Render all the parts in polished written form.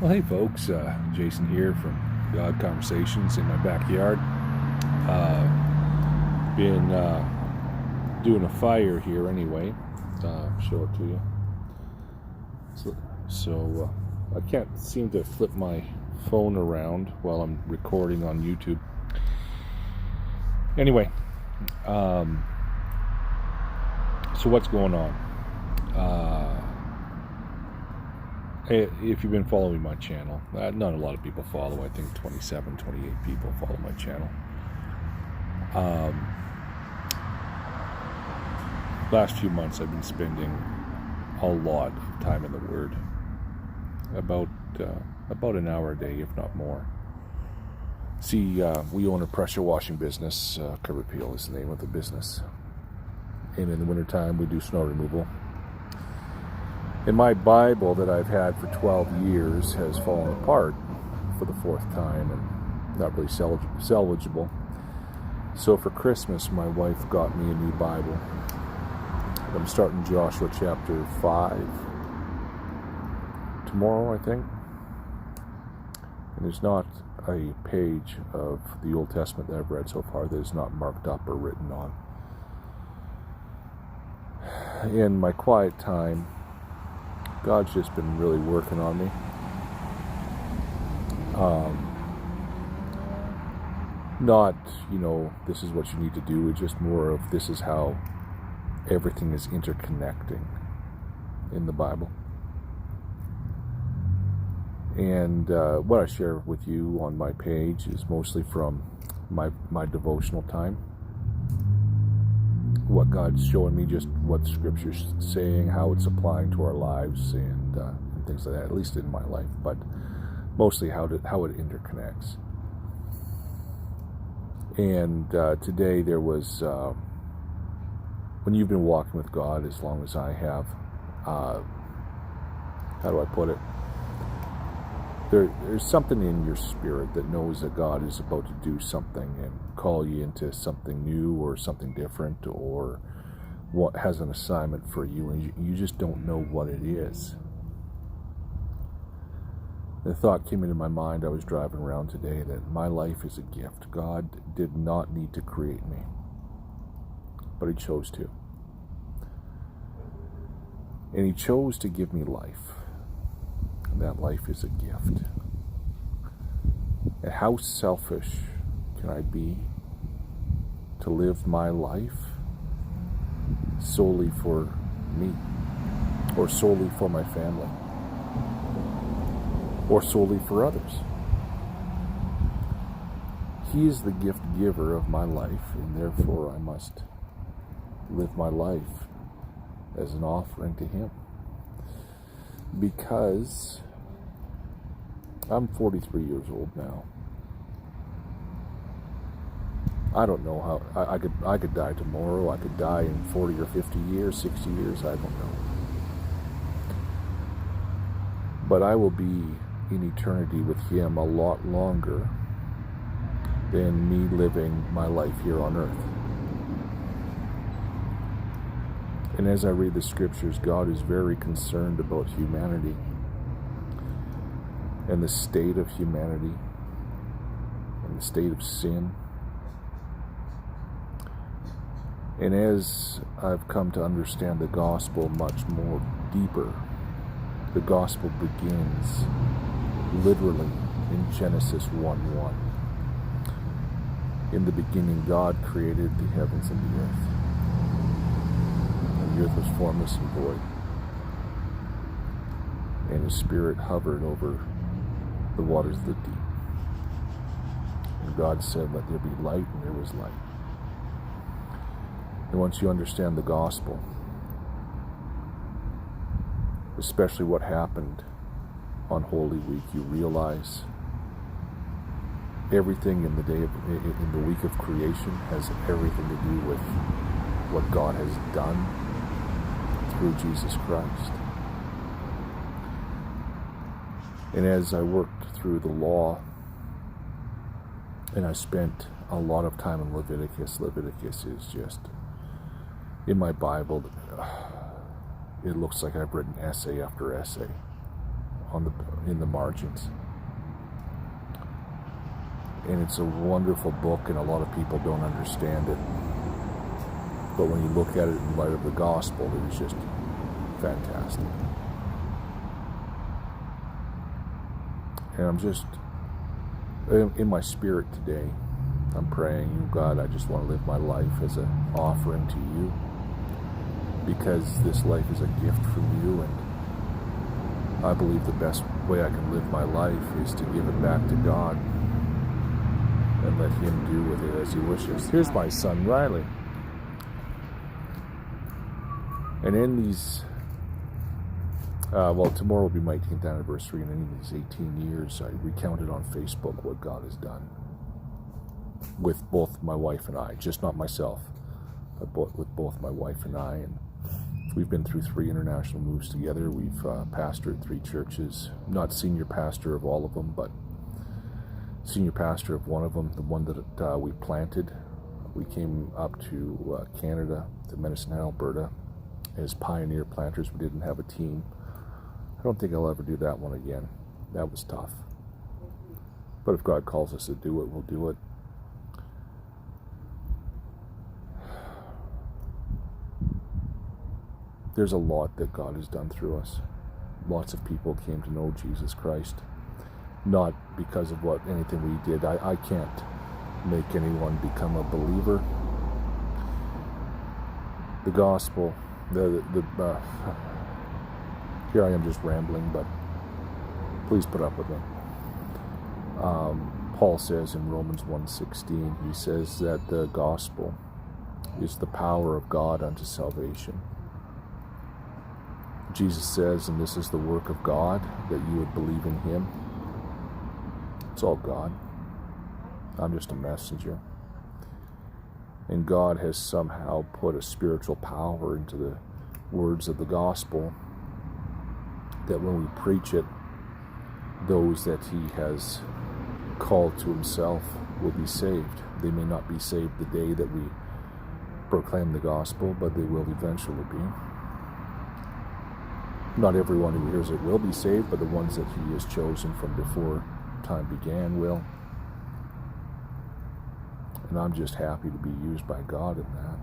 Well, hey folks, Jason here from The Odd Conversations in my backyard. Been doing a fire here anyway. Show it to you. So I can't seem to flip my phone around while I'm recording on YouTube. Anyway, so what's going on? If you've been following my channel, not a lot of people follow. I think 27, 28 people follow my channel. Last few months I've been spending a lot of time in the Word. About an hour a day, if not more. See, we own a pressure washing business. Cover Peel is the name of the business. And in the wintertime we do snow removal. And my Bible that I've had for 12 years has fallen apart for the fourth time and not really salvageable. So for Christmas, my wife got me a new Bible. I'm starting Joshua chapter 5 tomorrow, I think. And there's not a page of the Old Testament that I've read so far that is not marked up or written on. In my quiet time, God's just been really working on me. Not, this is what you need to do. It's just more of this is how everything is interconnecting in the Bible. And what I share with you on my page is mostly from my devotional time. What God's showing me, just what Scripture's saying, how it's applying to our lives, and things like that, at least in my life, but mostly how it interconnects. And today there was, when you've been walking with God as long as I have, how do I put it? There's something in your spirit that knows that God is about to do something and call you into something new or something different, or what has an assignment for you, and you just don't know what it is. The thought came into my mind. I was driving around today that my life is a gift. God did not need to create me, but He chose to. And He chose to give me life. And that life is a gift. And how selfish can I be to live my life solely for me, or solely for my family, or solely for others? He is the gift giver of my life, and therefore I must live my life as an offering to Him. Because I'm 43 years old now. I don't know how I could die tomorrow. I could die in 40 or 50 years, 60 years, I don't know. But I will be in eternity with Him a lot longer than me living my life here on earth. And as I read the Scriptures, God is very concerned about humanity and the state of humanity and the state of sin. And as I've come to understand the gospel much more deeper, the gospel begins literally in Genesis 1:1. In the beginning, God created the heavens and the earth. The earth was formless and void, and His Spirit hovered over the waters of the deep. And God said, "Let there be light," and there was light. And once you understand the gospel, especially what happened on Holy Week, you realize everything in the week of creation has everything to do with what God has done through Jesus Christ. And as I worked through the law, and I spent a lot of time in Leviticus. Leviticus is just, in my Bible, it looks like I've written essay after essay in the margins. And it's a wonderful book, and a lot of people don't understand it. But when you look at it in light of the gospel, it is just fantastic. And I'm just, in my spirit today, I'm praying, God, I just want to live my life as an offering to you, because this life is a gift from you, and I believe the best way I can live my life is to give it back to God and let him do with it as he wishes. Here's my son, Riley. And in these, tomorrow will be my 18th anniversary, and in these 18 years, I recounted on Facebook what God has done with both my wife and I, just not myself, but with both my wife and I. And we've been through 3 international moves together. We've pastored 3 churches, not senior pastor of all of them, but senior pastor of one of them, the one that we planted. We came up to Canada, to Medicine Hat, Alberta, as pioneer planters. We didn't have a team. I don't think I'll ever do that one again. That was tough. But if God calls us to do it, we'll do it. There's a lot that God has done through us. Lots of people came to know Jesus Christ, not because of anything we did. I can't make anyone become a believer. The gospel, here I am just rambling, but please put up with me. Paul says in Romans 1:16, he says that the gospel is the power of God unto salvation. Jesus says, and this is the work of God, that you would believe in him. It's all God. I'm just a messenger. And God has somehow put a spiritual power into the words of the gospel, that when we preach it, those that he has called to himself will be saved. They may not be saved the day that we proclaim the gospel, but they will eventually be. Not everyone who hears it will be saved, but the ones that he has chosen from before time began will. And I'm just happy to be used by God in that.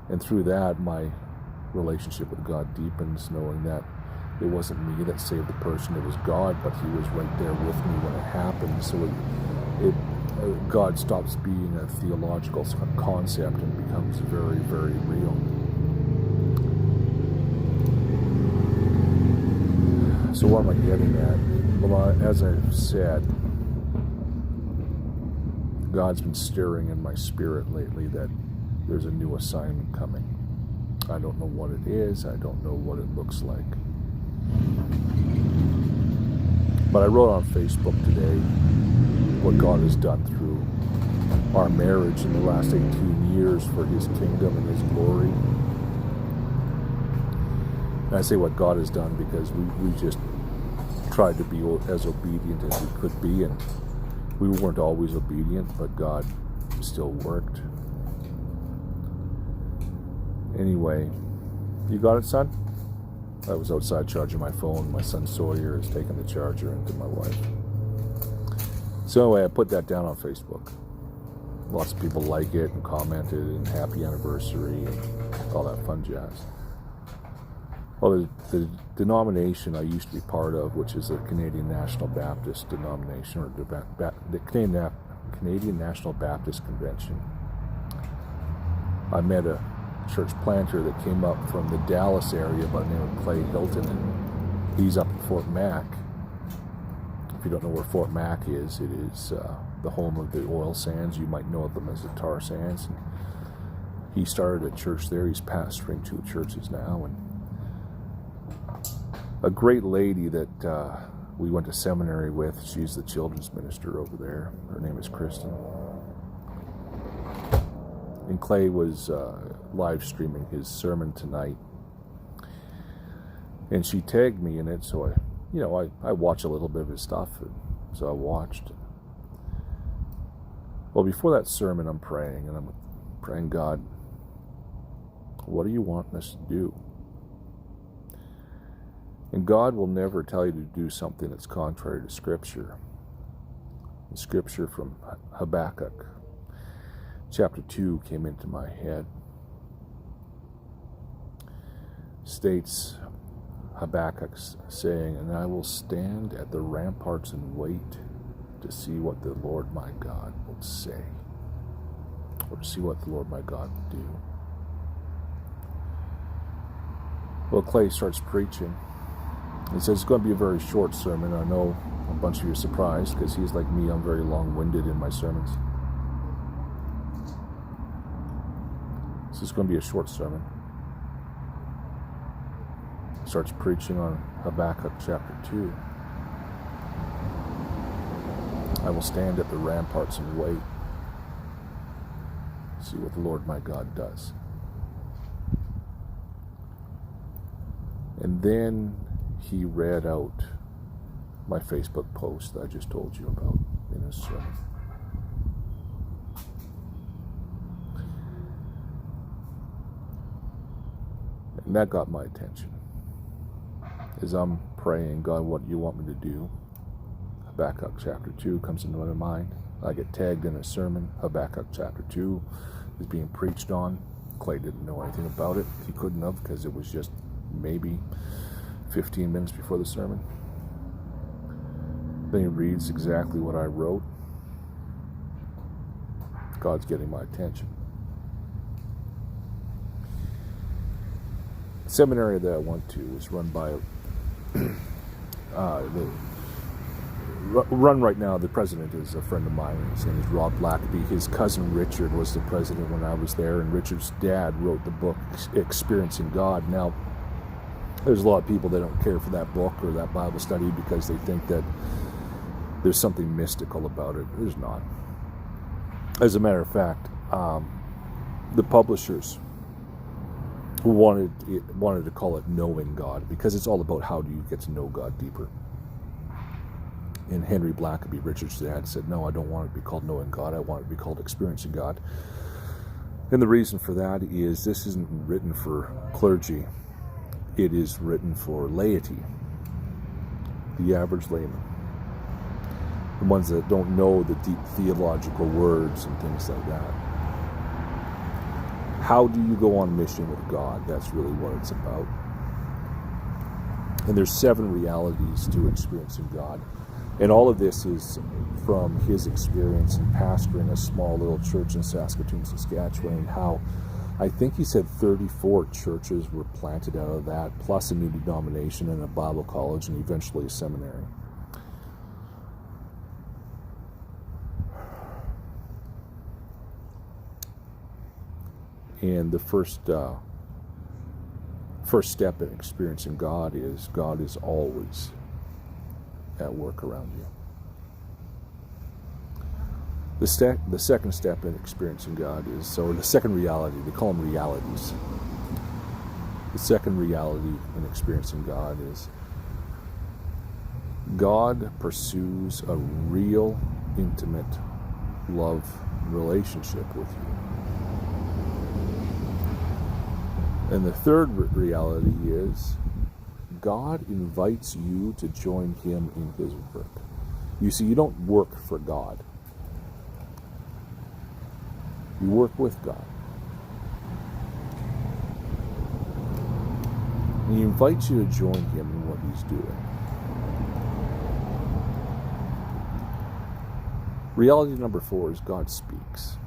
And through that, my relationship with God deepens, knowing that it wasn't me that saved the person, it was God, but he was right there with me when it happened. So God stops being a theological concept and becomes very, very real. So what am I getting at? Well, as I've said, God's been stirring in my spirit lately that there's a new assignment coming. I don't know what it is. I don't know what it looks like. But I wrote on Facebook today what God has done through our marriage in the last 18 years for his kingdom and his glory. And I say what God has done because we just tried to be as obedient as we could be, and we weren't always obedient, but God still worked. Anyway, you got it, son? I was outside charging my phone. My son Sawyer has taken the charger into my wife. So anyway, I put that down on Facebook. Lots of people like it and commented and happy anniversary and all that fun jazz. Well, the denomination I used to be part of, which is the Canadian National Baptist denomination, or the Canadian National Baptist Convention, I met a church planter that came up from the Dallas area by the name of Clay Hilton, and he's up in Fort Mac. If you don't know where Fort Mac is, it is the home of the oil sands. You might know them as the tar sands. And he started a church there. He's pastoring 2 churches now, and a great lady that we went to seminary with. She's the children's minister over there. Her name is Kristen. And Clay was live streaming his sermon tonight, and she tagged me in it. So I watch a little bit of his stuff, and so I watched. Well, before that sermon, I'm praying, and I'm praying, God, what do you want us to do? And God will never tell you to do something that's contrary to Scripture. The Scripture from Habakkuk, chapter 2, came into my head. States Habakkuk saying, "And I will stand at the ramparts and wait to see what the Lord my God will say," or to see what the Lord my God will do. Well, Clay starts preaching. He says it's going to be a very short sermon. I know a bunch of you are surprised because he's like me. I'm very long-winded in my sermons. This is going to be a short sermon. He starts preaching on Habakkuk chapter 2. I will stand at the ramparts and wait. See what the Lord my God does. And then he read out my Facebook post that I just told you about in his sermon. And that got my attention. As I'm praying, God, what do you want me to do? Habakkuk chapter 2 comes into my mind. I get tagged in a sermon. Habakkuk chapter 2 is being preached on. Clay didn't know anything about it. He couldn't have, because it was just maybe 15 minutes before the sermon. Then he reads exactly what I wrote. God's getting my attention. The seminary that I went to was run by run right now. The president is a friend of mine. His name is Rob Blackaby. His cousin Richard was the president when I was there, and Richard's dad wrote the book Experiencing God. Now, there's a lot of people that don't care for that book or that Bible study because they think that there's something mystical about it. There's not. As a matter of fact, the publishers wanted to call it Knowing God, because it's all about how do you get to know God deeper. And Henry Blackaby, Richard's dad, said, no, I don't want it to be called Knowing God. I want it to be called Experiencing God. And the reason for that is this isn't written for clergy. It is written for laity, the average layman, the ones that don't know the deep theological words and things like that. How do you go on mission with God? That's really what it's about. And there's 7 realities to experiencing God. And all of this is from his experience in pastoring a small little church in Saskatoon, Saskatchewan, and how I think he said 34 churches were planted out of that, plus a new denomination and a Bible college and eventually a seminary. And the first step in experiencing God is always at work around you. The second step in experiencing God is, or the second reality, they call them realities. The second reality in experiencing God is God pursues a real, intimate love relationship with you. And the third reality is God invites you to join him in his work. You see, you don't work for God. You work with God. And he invites you to join him in what he's doing. Reality number 4 is God speaks.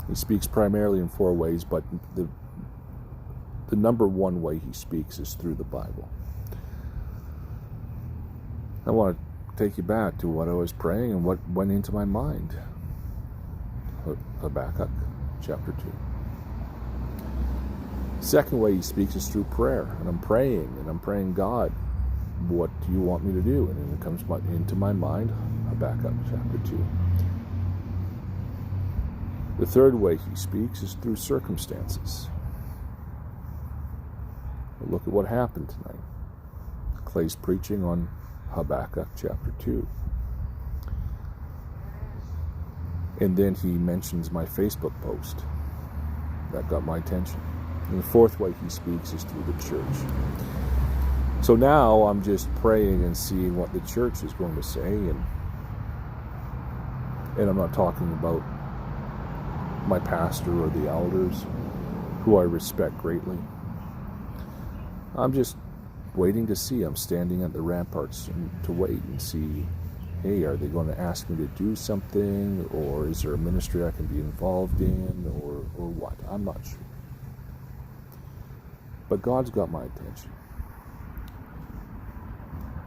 He speaks primarily in 4 ways, but the number 1 way he speaks is through the Bible. I want to take you back to what I was praying and what went into my mind. Habakkuk chapter 2. Second way he speaks is through prayer, and I'm praying, God, what do you want me to do? And then it comes into my mind, Habakkuk chapter 2. The third way he speaks is through circumstances. Look at what happened tonight. Clay's preaching on Habakkuk chapter 2. And then he mentions my Facebook post. That got my attention. And the fourth way he speaks is through the church. So now I'm just praying and seeing what the church is going to say, and I'm not talking about my pastor or the elders, who I respect greatly. I'm just waiting to see. I'm standing at the ramparts to wait and see, hey, are they going to ask me to do something, or is there a ministry I can be involved in, or what? I'm not sure. But God's got my attention.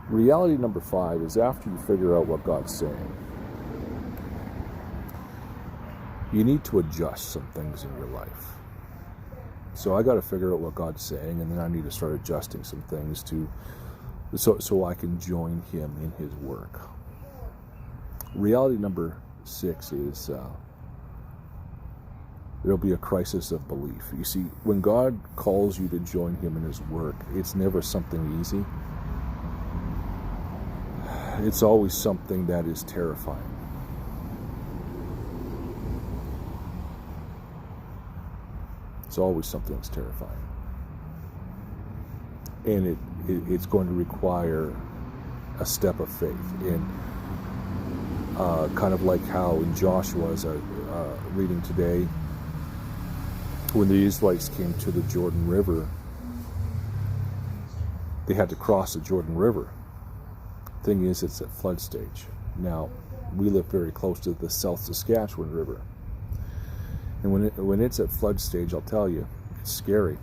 Reality number 5 is, after you figure out what God's saying, you need to adjust some things in your life. So I got to figure out what God's saying, and then I need to start adjusting some things so I can join him in his work. Reality number 6 is there'll be a crisis of belief. You see, when God calls you to join him in his work, it's never something easy. It's always something that is terrifying. It's always something that's terrifying. And it's going to require a step of faith. And kind of like how in Joshua, as I reading today, when the Israelites came to the Jordan River, they had to cross the Jordan River. Thing is, it's at flood stage. Now, we live very close to the South Saskatchewan River. And when it's at flood stage, I'll tell you, it's scary.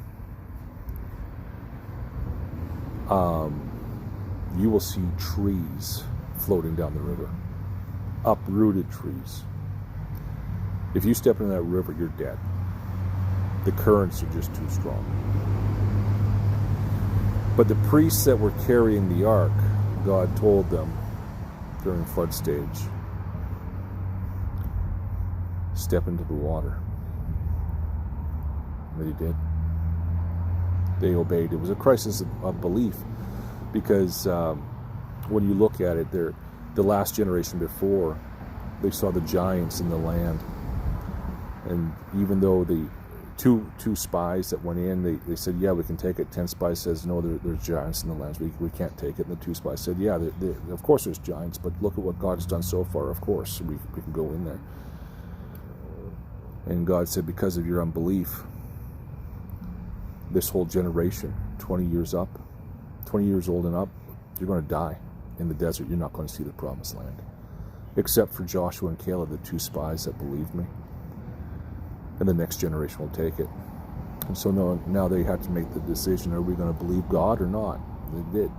You will see trees floating down the river. Uprooted trees. If you step into that river, you're dead. The currents are just too strong. But the priests that were carrying the ark, God told them during flood stage, step into the water. And they did. They obeyed. It was a crisis of belief, because when you look at it, the last generation before, they saw the giants in the land, and even though the two spies that went in, they said, yeah, we can take it. 10 spies says, no, there's giants in the lands. We can't take it. And the 2 spies said, yeah, of course there's giants, but look at what God has done so far. Of course we can go in there. And God said, because of your unbelief, this whole generation, 20 years old and up, you're going to die in the desert. You're not going to see the promised land, except for Joshua and Caleb, the 2 spies that believed me. And the next generation will take it. And so now they had to make the decision, are we going to believe God or not? They did.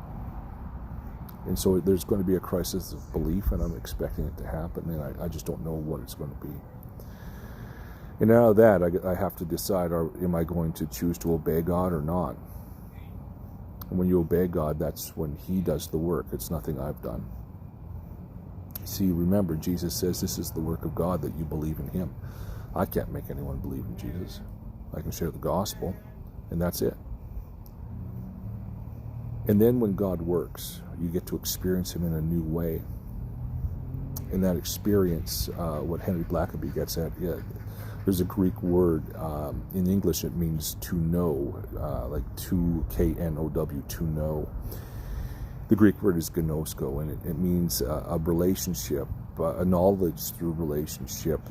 And so there's going to be a crisis of belief, and I'm expecting it to happen, and I just don't know what it's going to be. And out of that, I have to decide, am I going to choose to obey God or not? And when you obey God, that's when he does the work. It's nothing I've done. See, remember, Jesus says this is the work of God, that you believe in him. I can't make anyone believe in Jesus. I can share the gospel, and that's it. And then when God works, you get to experience him in a new way. In that experience, what Henry Blackaby gets at, there's a Greek word. In English, it means to know, like to K-N-O-W, to know. The Greek word is gnosko, and it means a relationship, a knowledge through relationship,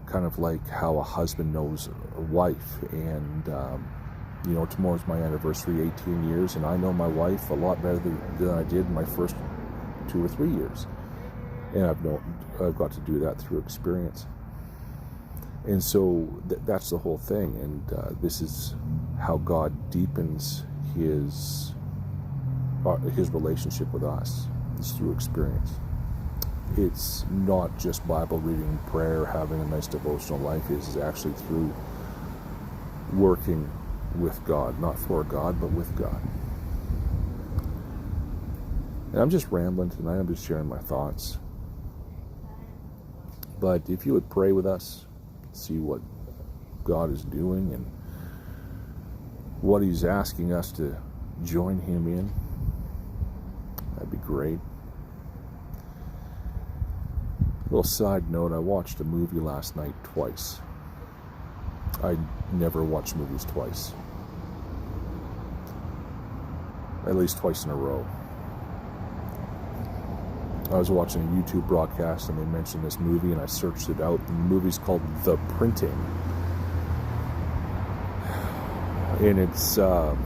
kind of like how a husband knows a wife. And tomorrow's my anniversary, 18 years, and I know my wife a lot better than I did in my first 2 or 3 years. And I've got to do that through experience. And so that's the whole thing. And this is how God deepens his relationship with us. It's through experience. It's not just Bible reading, prayer, having a nice devotional life. It's actually through working with God, not for God, but with God. And I'm just rambling tonight. I'm just sharing my thoughts. But if you would pray with us, see what God is doing and what he's asking us to join him in, that'd be great. Little side note, I watched a movie last night twice. I never watch movies twice. At least twice in a row. I was watching a YouTube broadcast and they mentioned this movie, and I searched it out. The movie's called The Printing. And it's a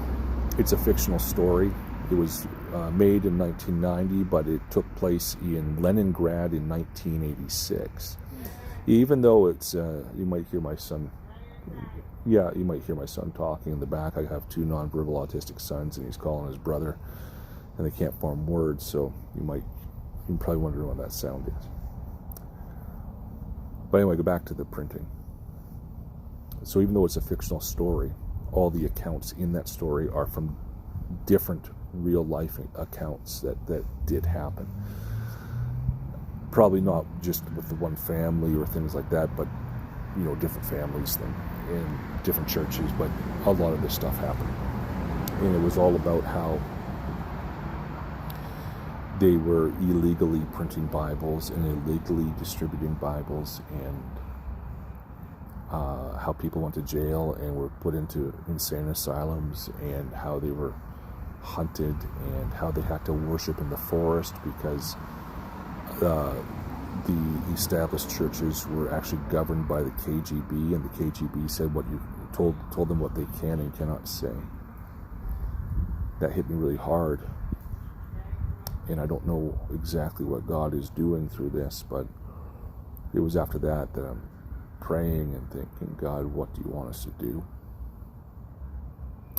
fictional story. It was made in 1990, but it took place in Leningrad in 1986. Even though it's, you might hear my son, you might hear my son talking in the back. I have 2 nonverbal autistic sons, and he's calling his brother, and they can't form words, so you're probably wondering what that sound is. But anyway, go back to The Printing. So even though it's a fictional story, all the accounts in that story are from different real life accounts that did happen. Probably not just with the one family or things like that, but different families in different churches, but a lot of this stuff happened. And it was all about how they were illegally printing Bibles and illegally distributing Bibles, and how people went to jail and were put into insane asylums, and how they were hunted, and how they had to worship in the forest because the established churches were actually governed by the KGB, and the KGB said what you told them what they can and cannot say. That hit me really hard, and I don't know exactly what God is doing through this, but it was after that I'm praying and thinking, God, what do you want us to do?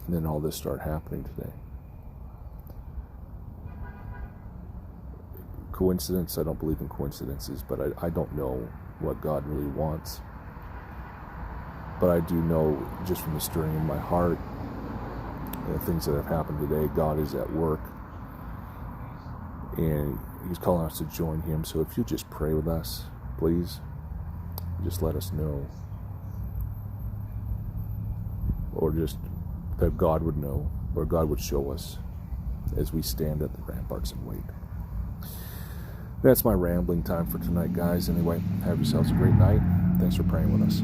And then all this started happening today. Coincidence? I don't believe in coincidences, but I don't know what God really wants. But I do know, just from the stirring in my heart, the things that have happened today, God is at work. And He's calling us to join Him. So if you just pray with us, please, just let us know. Or just that God would know, or God would show us as we stand at the ramparts and wait. That's my rambling time for tonight, guys. Anyway, have yourselves a great night. Thanks for praying with us.